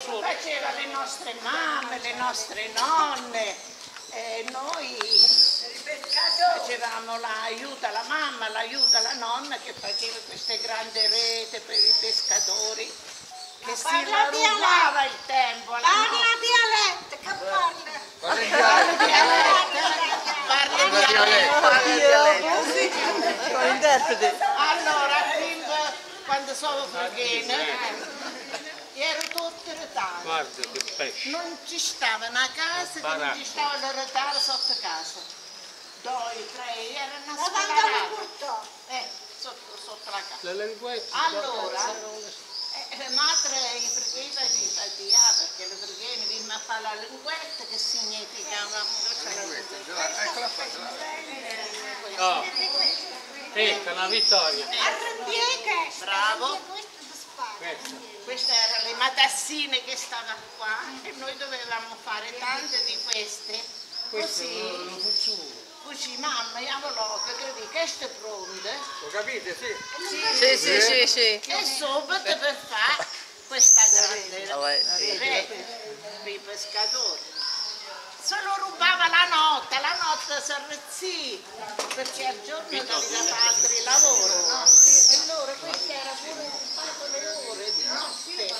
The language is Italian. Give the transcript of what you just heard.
Faceva le nostre mamme, le nostre nonne, noi facevamo l'aiuto alla mamma, l'aiuto alla nonna che faceva queste grandi rete per i pescatori, che si rubava il tempo. Parla dialetto, che parla? Parla dialetto. Allora, quando sono fregene, ero tutto in ritardo. Guarda che pesce. Non ci stava una casa che non ci stava il ritardo sotto casa. 2, 3, erano sparati. Sotto la casa. Le linguette. Allora, madre i preghiera di Fatia, perché le preghiere venivano a fare la linguetta che significa una Eccola qua. Oh. Ecco, una vittoria. Bravo. Queste erano le matassine che stavano qua e noi dovevamo fare tante di queste. Così mamma, io avevo che questo è pronto. Lo capite? Sì. Sì. E subito per fare questa grande rete per i pescatori. Se lo rubava la notte si arrezzì, perché al giorno doveva fare altri lavori, no? E allora questo era pure fatto le ore di notte.